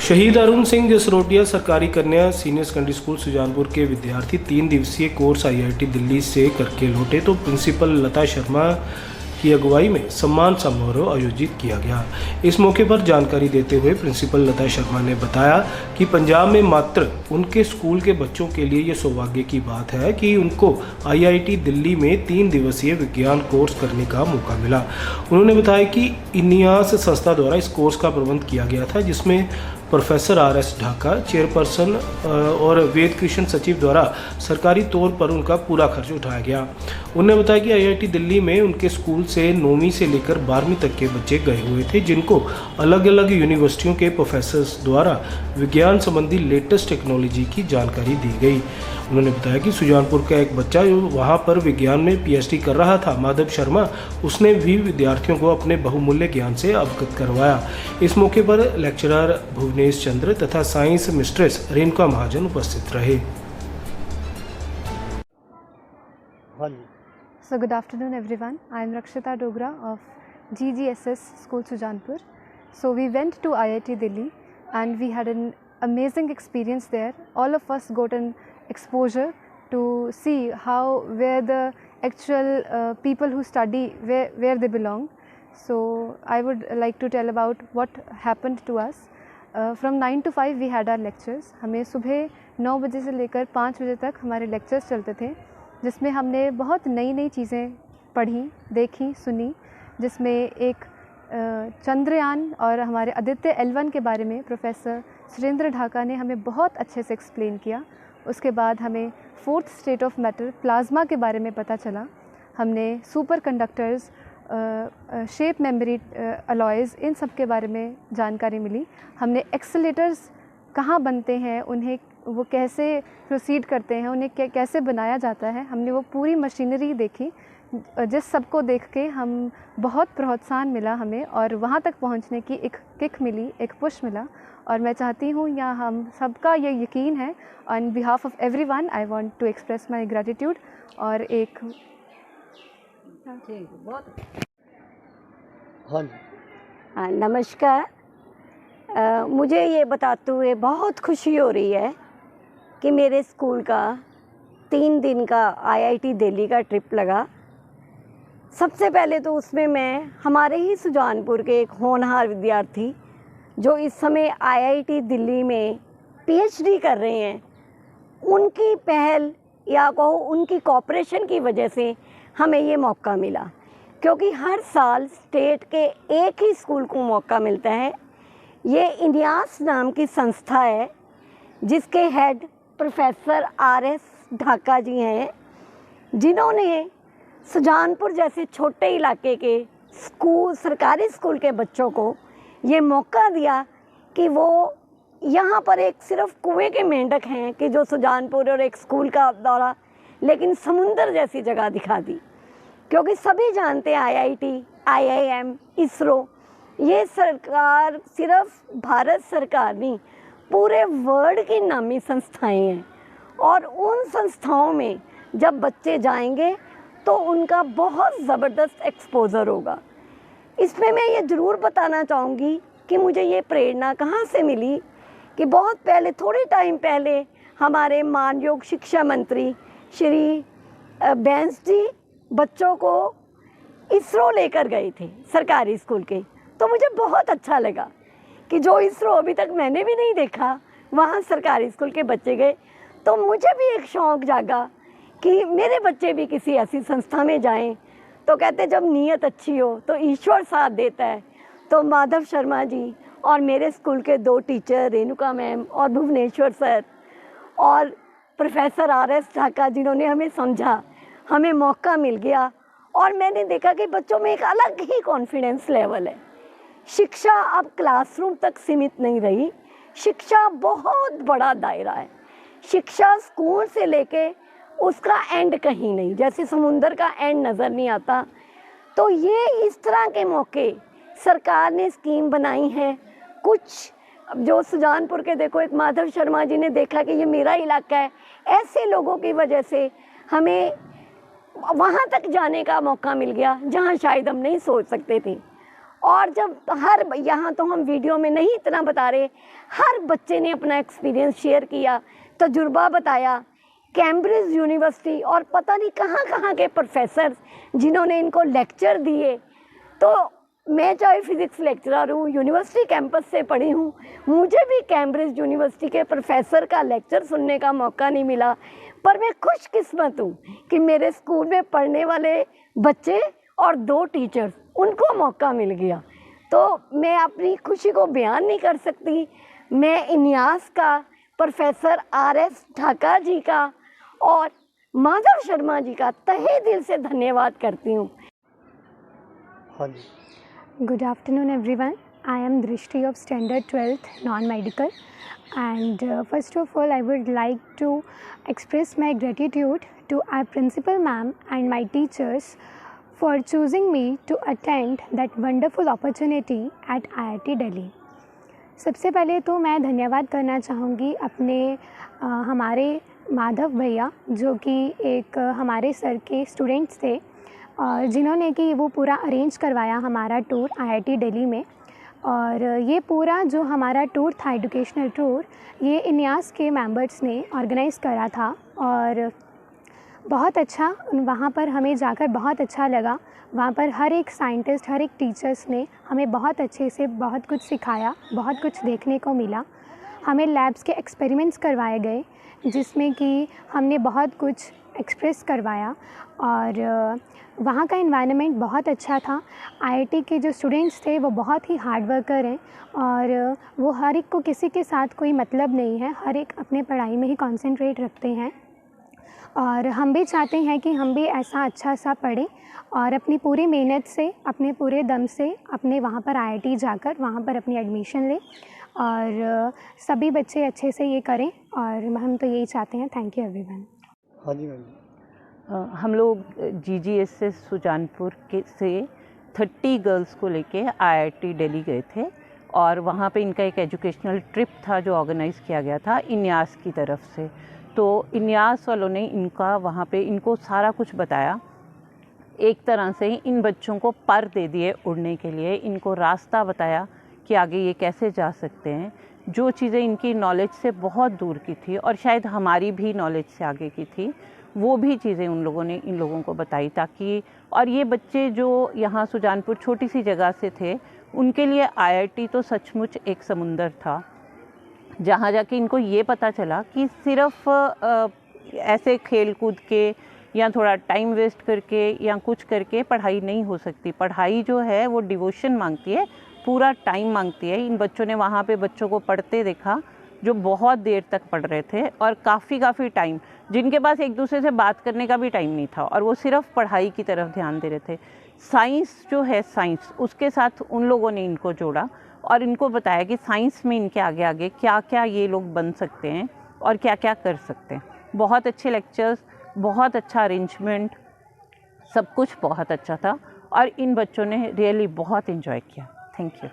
शहीद अरुण सिंह जसरोटिया सरकारी कन्या सीनियर सेकेंडरी स्कूल सुजानपुर के विद्यार्थी 3 दिवसीय कोर्स आईआईटी दिल्ली से करके लौटे तो प्रिंसिपल लता शर्मा की अगुवाई में सम्मान समारोह आयोजित किया गया। इस मौके पर जानकारी देते हुए प्रिंसिपल लता शर्मा ने बताया कि पंजाब में मात्र उनके स्कूल के बच्चों के लिए ये सौभाग्य की बात है कि उनको आईआईटी दिल्ली में 3 दिवसीय विज्ञान कोर्स करने का मौका मिला। उन्होंने बताया कि इनियास संस्था द्वारा इस कोर्स का प्रबंध किया गया था, जिसमें प्रोफेसर आर.एस. ढाका चेयरपर्सन और वेद कृष्ण सचिव द्वारा सरकारी तौर पर उनका पूरा खर्च उठाया गया। उन्होंने बताया कि आईआईटी दिल्ली में उनके स्कूल से 9वीं से लेकर 12वीं तक के बच्चे गए हुए थे, जिनको अलग अलग यूनिवर्सिटियों के प्रोफेसर्स द्वारा विज्ञान संबंधी लेटेस्ट टेक्नोलॉजी की जानकारी दी गई। उन्होंने बताया कि सुजानपुर का एक बच्चा जो वहां पर विज्ञान में पीएचडी कर रहा था, माधव शर्मा, उसने भी विद्यार्थियों को अपने बहुमूल्य ज्ञान से अवगत करवाया। इस मौके पर लेक्चरर भुवनेश चंद्र तथा साइंस मिस्ट्रेस रेणुका महाजन उपस्थित रहे। So good afternoon everyone. I am Rakshita Dogra of GGSS School Sujanpur. So we went to IIT Delhi and we had an amazing experience there. All of us got an exposure to see where the actual people who study where they belong. So I would like to tell about what happened to us. From 9 to 5 we had our lectures. हमें सुबह 9 बजे से लेकर 5 बजे तक हमारे lectures चलते थे, जिसमें हमने बहुत नई नई चीज़ें पढ़ी, देखी, सुनी, जिसमें एक चंद्रयान और हमारे आदित्य L1 के बारे में प्रोफेसर सुरेंद्र ढाका ने हमें बहुत अच्छे से एक्सप्लेन किया। उसके बाद हमें 4th state of matter plasma के बारे में पता चला। हमने superconductors, shape memory alloys, इन सब के बारे में जानकारी मिली। हमने एक्सेलेटर्स कहाँ बनते हैं, उन्हें वो कैसे प्रोसीड करते हैं, उन्हें कैसे बनाया जाता है, हमने वो पूरी मशीनरी देखी, जिस सबको देख के हम बहुत प्रोत्साहन मिला हमें और वहाँ तक पहुँचने की एक किक मिली, एक पुश मिला। और मैं चाहती हूँ या हम सबका ये यकीन है, on behalf of everyone I want to express my gratitude. और एक नमस्कार। मुझे ये बताते हुए बहुत खुशी हो रही है कि मेरे स्कूल का 3 दिन का आईआईटी दिल्ली का ट्रिप लगा। सबसे पहले तो उसमें मैं हमारे ही सुजानपुर के एक होनहार विद्यार्थी जो इस समय आईआईटी दिल्ली में पीएचडी कर रहे हैं, उनकी पहल या कहो उनकी कोऑपरेशन की वजह से हमें ये मौका मिला, क्योंकि हर साल स्टेट के एक ही स्कूल को मौका मिलता है। ये इनियास नाम की संस्था है जिसके हेड प्रोफेसर आर.एस. ढाका जी हैं, जिन्होंने सुजानपुर जैसे छोटे इलाके के स्कूल, सरकारी स्कूल के बच्चों को ये मौका दिया कि वो यहाँ पर एक सिर्फ कुएं के मेंढक हैं कि जो सुजानपुर और एक स्कूल का दौरा, लेकिन समुंदर जैसी जगह दिखा दी। क्योंकि सभी जानते हैं आईआईटी, आईआईएम, इसरो, ये सरकार, सिर्फ भारत सरकार नहीं, पूरे वर्ल्ड की नामी संस्थाएं हैं। और उन संस्थाओं में जब बच्चे जाएंगे तो उनका बहुत ज़बरदस्त एक्सपोज़र होगा। इसमें मैं ये ज़रूर बताना चाहूँगी कि मुझे ये प्रेरणा कहाँ से मिली कि बहुत पहले, थोड़े टाइम पहले, हमारे मानयोग शिक्षा मंत्री श्री बैंस जी बच्चों को इसरो लेकर गए थे सरकारी स्कूल के। तो मुझे बहुत अच्छा लगा कि जो इसरो अभी तक मैंने भी नहीं देखा, वहाँ सरकारी स्कूल के बच्चे गए। तो मुझे भी एक शौक़ जागा कि मेरे बच्चे भी किसी ऐसी संस्था में जाएं। तो कहते जब नीयत अच्छी हो तो ईश्वर साथ देता है। तो माधव शर्मा जी और मेरे स्कूल के 2 टीचर, रेणुका मैम और भुवनेश्वर सर और प्रोफेसर आर.एस. ढाका, जिन्होंने हमें समझा, हमें मौका मिल गया। और मैंने देखा कि बच्चों में एक अलग ही कॉन्फिडेंस लेवल है। शिक्षा अब क्लासरूम तक सीमित नहीं रही, शिक्षा बहुत बड़ा दायरा है। शिक्षा स्कूल से लेके उसका एंड कहीं नहीं, जैसे समुंदर का एंड नज़र नहीं आता। तो ये इस तरह के मौके सरकार ने स्कीम बनाई है। कुछ जो सुजानपुर के, देखो, एक माधव शर्मा जी ने देखा कि ये मेरा इलाका है, ऐसे लोगों की वजह से हमें वहाँ तक जाने का मौका मिल गया जहाँ शायद हम नहीं सोच सकते थे। और जब यहाँ तो हम वीडियो में नहीं इतना बता रहे, हर बच्चे ने अपना एक्सपीरियंस शेयर किया, तजुर्बा बताया। कैम्ब्रिज यूनिवर्सिटी और पता नहीं कहाँ कहाँ के प्रोफेसर्स जिन्होंने इनको लेक्चर दिए। तो मैं चाहे फिज़िक्स लेक्चरर हूँ, यूनिवर्सिटी कैंपस से पढ़ी हूँ, मुझे भी कैम्ब्रिज यूनिवर्सिटी के प्रोफेसर का लेक्चर सुनने का मौका नहीं मिला। पर मैं खुशकिस्मत हूँ कि मेरे स्कूल में पढ़ने वाले बच्चे और 2 टीचर्स, उनको मौका मिल गया। तो मैं अपनी खुशी को बयान नहीं कर सकती। मैं इन्यास का, प्रोफेसर RS ढाका जी का और माधव शर्मा जी का तहे दिल से धन्यवाद करती हूँ। हाँ जी। Good afternoon everyone. I am Drishti of Standard 12th Non-Medical, and first of all I would like to express my gratitude to our principal ma'am and my teachers for choosing me to attend that wonderful opportunity at IIT Delhi. सबसे पहले तो मैं धन्यवाद करना चाहूँगी अपने हमारे माधव भैया, जो कि एक हमारे सर के स्टूडेंट्स थे, और जिन्होंने कि वो पूरा अरेंज करवाया हमारा टूर IIT दिल्ली में। और ये पूरा जो हमारा टूर था, एजुकेशनल टूर, ये इन्यास के मेंबर्स ने ऑर्गेनाइज़ करा था और बहुत अच्छा, वहाँ पर हमें जाकर बहुत अच्छा लगा। वहाँ पर हर एक साइंटिस्ट, हर एक टीचर्स ने हमें बहुत अच्छे से बहुत कुछ सिखाया, बहुत कुछ देखने को मिला। हमें लैब्स के एक्सपेरिमेंट्स करवाए गए जिसमें कि हमने बहुत कुछ एक्सप्रेस करवाया, और वहाँ का एनवायरनमेंट बहुत अच्छा था। IIT के जो स्टूडेंट्स थे वो बहुत ही हार्ड वर्कर हैं और वो हर एक को किसी के साथ कोई मतलब नहीं है, हर एक अपने पढ़ाई में ही कंसंट्रेट रखते हैं। और हम भी चाहते हैं कि हम भी ऐसा अच्छा सा पढ़ें और अपनी पूरी मेहनत से, अपने पूरे दम से अपने वहाँ पर IIT जाकर वहाँ पर अपनी एडमिशन लें और सभी बच्चे अच्छे से ये करें, और हम तो यही चाहते हैं। Thank you everyone. हाँ जी मैम। हम लोग GGSS सुजानपुर के से 30 गर्ल्स को लेके IIT दिल्ली गए थे, और वहाँ पे इनका एक एजुकेशनल ट्रिप था जो ऑर्गेनाइज़ किया गया था इन्यास की तरफ से। तो इन्यास वालों ने इनका वहाँ पे इनको सारा कुछ बताया। एक तरह से इन बच्चों को पर दे दिए उड़ने के लिए, इनको रास्ता बताया कि आगे ये कैसे जा सकते हैं। जो चीज़ें इनकी नॉलेज से बहुत दूर की थी और शायद हमारी भी नॉलेज से आगे की थी, वो भी चीज़ें उन लोगों ने इन लोगों को बताई, ताकि और ये बच्चे जो यहाँ सुजानपुर छोटी सी जगह से थे, उनके लिए IIT तो सचमुच एक समुंदर था, जहाँ जाके इनको ये पता चला कि सिर्फ ऐसे खेल कूद के या थोड़ा टाइम वेस्ट करके या कुछ करके पढ़ाई नहीं हो सकती। पढ़ाई जो है वो डिवोशन मांगती है, पूरा टाइम मांगती है। इन बच्चों ने वहाँ पे बच्चों को पढ़ते देखा जो बहुत देर तक पढ़ रहे थे और काफ़ी टाइम, जिनके पास एक दूसरे से बात करने का भी टाइम नहीं था, और वो सिर्फ पढ़ाई की तरफ ध्यान दे रहे थे। साइंस जो है, साइंस उसके साथ उन लोगों ने इनको जोड़ा और इनको बताया कि साइंस में इनके आगे आगे क्या क्या ये लोग बन सकते हैं और क्या क्या कर सकते हैं। बहुत अच्छे लेक्चर्स, बहुत अच्छा अरेंजमेंट, सब कुछ बहुत अच्छा था और इन बच्चों ने रियली बहुत इन्जॉय किया। Thank you.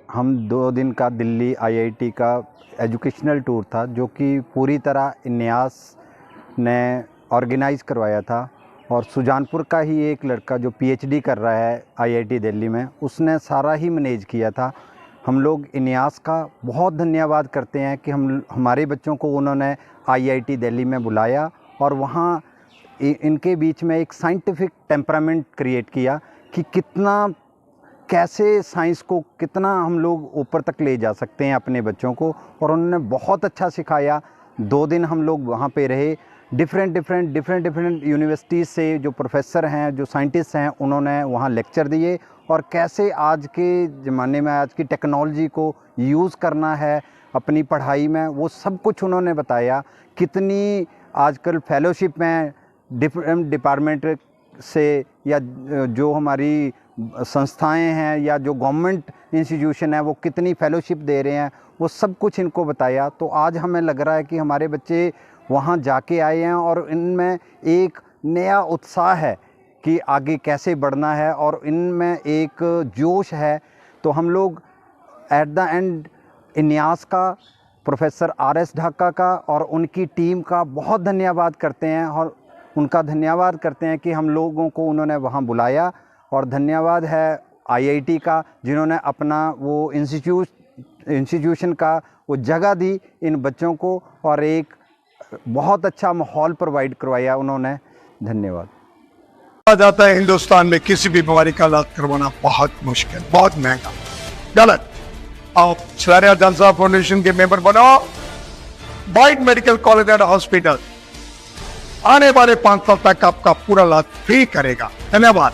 हम 2 दिन का दिल्ली IIT का एजुकेशनल टूर था, जो कि पूरी तरह इन्यास ने ऑर्गेनाइज़ करवाया था, और सुजानपुर का ही एक लड़का जो PhD कर रहा है IIT दिल्ली में, उसने सारा ही मैनेज किया था। हम लोग इन्यास का बहुत धन्यवाद करते हैं कि हमारे बच्चों को उन्होंने IIT दिल्ली में बुलाया और वहाँ इनके बीच में एक साइंटिफिक टेम्परामेंट क्रिएट किया कि कैसे साइंस को कितना हम लोग ऊपर तक ले जा सकते हैं अपने बच्चों को, और उन्होंने बहुत अच्छा सिखाया। 2 दिन हम लोग वहाँ पे रहे। डिफरेंट यूनिवर्सिटीज़ से जो प्रोफेसर हैं, जो साइंटिस्ट हैं, उन्होंने वहाँ लेक्चर दिए, और कैसे आज के ज़माने में आज की टेक्नोलॉजी को यूज़ करना है अपनी पढ़ाई में, वो सब कुछ उन्होंने बताया। कितनी आजकल फेलोशिप में डिफरेंट डिपार्टमेंट से, या जो हमारी संस्थाएं हैं या जो गवर्नमेंट इंस्टीट्यूशन है, वो कितनी फेलोशिप दे रहे हैं, वो सब कुछ इनको बताया। तो आज हमें लग रहा है कि हमारे बच्चे वहाँ जाके आए हैं और इनमें एक नया उत्साह है कि आगे कैसे बढ़ना है, और इनमें एक जोश है। तो हम लोग एट द एंड इन्यास का, प्रोफेसर RS ढाका का और उनकी टीम का बहुत धन्यवाद करते हैं, और उनका धन्यवाद करते हैं कि हम लोगों को उन्होंने वहाँ बुलाया और धन्यवाद है आईआईटी का, जिन्होंने अपना वो इंस्टीट्यूशन का वो जगह दी इन बच्चों को और एक बहुत अच्छा माहौल प्रोवाइड करवाया उन्होंने। धन्यवाद। कहा जाता है हिंदुस्तान में किसी भी बीमारी का इलाज करवाना बहुत मुश्किल, बहुत महंगा। गलत। आप शहरिया जलसा फाउंडेशन के मेंबर बनो। बाइट मेडिकल कॉलेज एंड हॉस्पिटल आने वाले 5 साल तक आपका पूरा इलाज फ्री करेगा। धन्यवाद।